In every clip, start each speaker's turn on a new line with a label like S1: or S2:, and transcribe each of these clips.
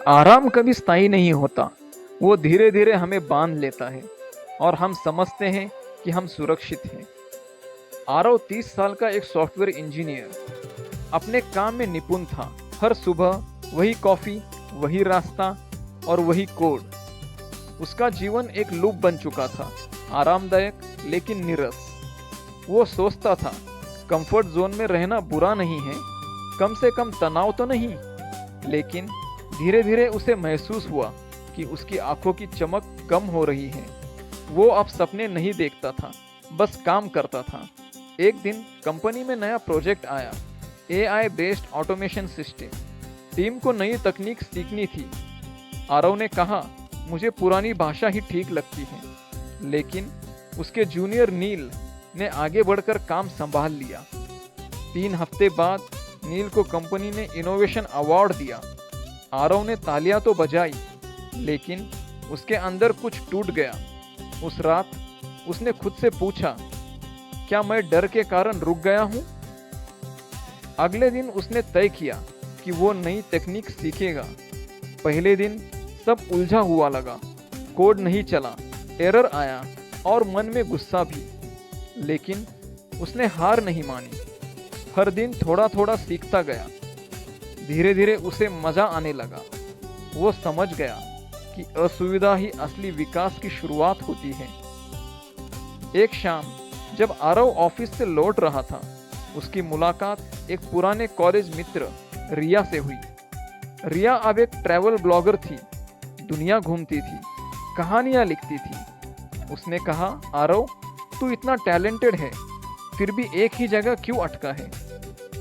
S1: आराम कभी स्थायी नहीं होता। वो धीरे धीरे हमें बांध लेता है और हम समझते हैं कि हम सुरक्षित हैं। आरव 30 साल का एक सॉफ्टवेयर इंजीनियर अपने काम में निपुण था। हर सुबह वही कॉफी, वही रास्ता और वही कोड। उसका जीवन एक लूप बन चुका था, आरामदायक लेकिन नीरस। वो सोचता था, कंफर्ट जोन में रहना बुरा नहीं है, कम से कम तनाव तो नहीं। लेकिन धीरे धीरे उसे महसूस हुआ कि उसकी आंखों की चमक कम हो रही है। वो अब सपने नहीं देखता था, बस काम करता था। एक दिन कंपनी में नया प्रोजेक्ट आया, AI based automation system. Team को नई तकनीक सीखनी थी। आरव ने कहा, मुझे पुरानी भाषा ही ठीक लगती है। लेकिन उसके जूनियर नील ने आगे बढ़कर काम संभाल लिया। 3 हफ्ते बाद नील को कंपनी ने इनोवेशन अवार्ड दिया। आरव ने तालियां तो बजाई, लेकिन उसके अंदर कुछ टूट गया। उस रात उसने खुद से पूछा, क्या मैं डर के कारण रुक गया हूं? अगले दिन उसने तय किया कि वो नई तकनीक सीखेगा। पहले दिन सब उलझा हुआ लगा, कोड नहीं चला, एरर आया और मन में गुस्सा भी। लेकिन उसने हार नहीं मानी। हर दिन थोड़ा थोड़ा सीखता गया। धीरे धीरे उसे मजा आने लगा। वो समझ गया कि असुविधा ही असली विकास की शुरुआत होती है। एक शाम जब आरव ऑफिस से लौट रहा था, उसकी मुलाकात एक पुराने कॉलेज मित्र रिया से हुई। रिया अब एक ट्रैवल ब्लॉगर थी, दुनिया घूमती थी, कहानियां लिखती थी। उसने कहा, आरव, तू इतना टैलेंटेड है, फिर भी एक ही जगह क्यों अटका है?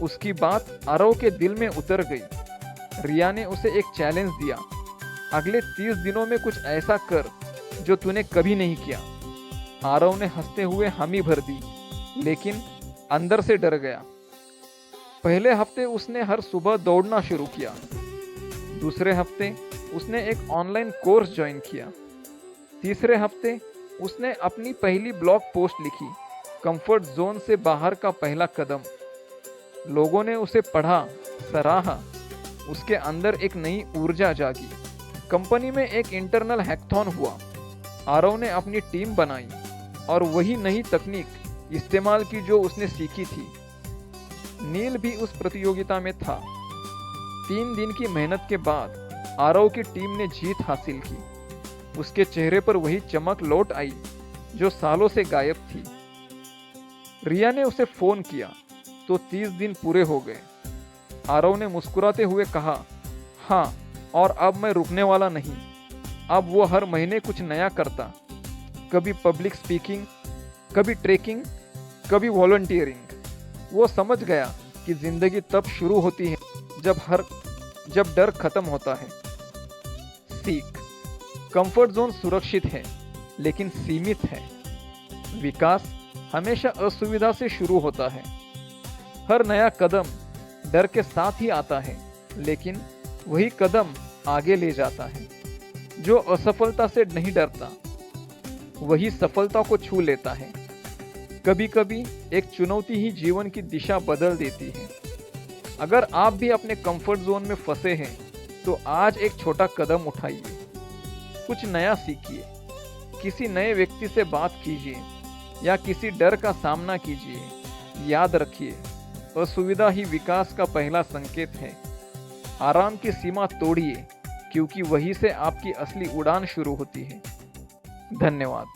S1: उसकी बात आरव के दिल में उतर गई। रिया ने उसे एक चैलेंज दिया, अगले 30 दिनों में कुछ ऐसा कर जो तूने कभी नहीं किया। आरव ने हंसते हुए हामी भर दी, लेकिन अंदर से डर गया। पहले हफ्ते उसने हर सुबह दौड़ना शुरू किया। दूसरे हफ्ते उसने एक ऑनलाइन कोर्स ज्वाइन किया। तीसरे हफ्ते उसने अपनी पहली ब्लॉग पोस्ट लिखी, कंफर्ट जोन से बाहर का पहला कदम। लोगों ने उसे पढ़ा, सराहा। उसके अंदर एक नई ऊर्जा जागी। कंपनी में एक इंटरनल हैकथॉन हुआ। आरव ने अपनी टीम बनाई और वही नई तकनीक इस्तेमाल की जो उसने सीखी थी। नील भी उस प्रतियोगिता में था। 3 दिन की मेहनत के बाद आरव की टीम ने जीत हासिल की। उसके चेहरे पर वही चमक लौट आई जो सालों से गायब थी। रिया ने उसे फोन किया तो 30 दिन पूरे हो गए। आरव ने मुस्कुराते हुए कहा, हाँ, और अब मैं रुकने वाला नहीं। अब वो हर महीने कुछ नया करता, कभी पब्लिक स्पीकिंग, कभी ट्रेकिंग, कभी वॉलंटियरिंग। वो समझ गया कि जिंदगी तब शुरू होती है जब डर खत्म होता है। सीख, कंफर्ट जोन सुरक्षित है लेकिन सीमित है। विकास हमेशा असुविधा से शुरू होता है। हर नया कदम डर के साथ ही आता है, लेकिन वही कदम आगे ले जाता है। जो असफलता से नहीं डरता, वही सफलता को छू लेता है। कभी कभी एक चुनौती ही जीवन की दिशा बदल देती है। अगर आप भी अपने कंफर्ट जोन में फंसे हैं, तो आज एक छोटा कदम उठाइए, कुछ नया सीखिए, किसी नए व्यक्ति से बात कीजिए या किसी डर का सामना कीजिए। याद रखिए, असुविधा ही विकास का पहला संकेत है। आराम की सीमा तोड़िए, क्योंकि वहीं से आपकी असली उड़ान शुरू होती है। धन्यवाद।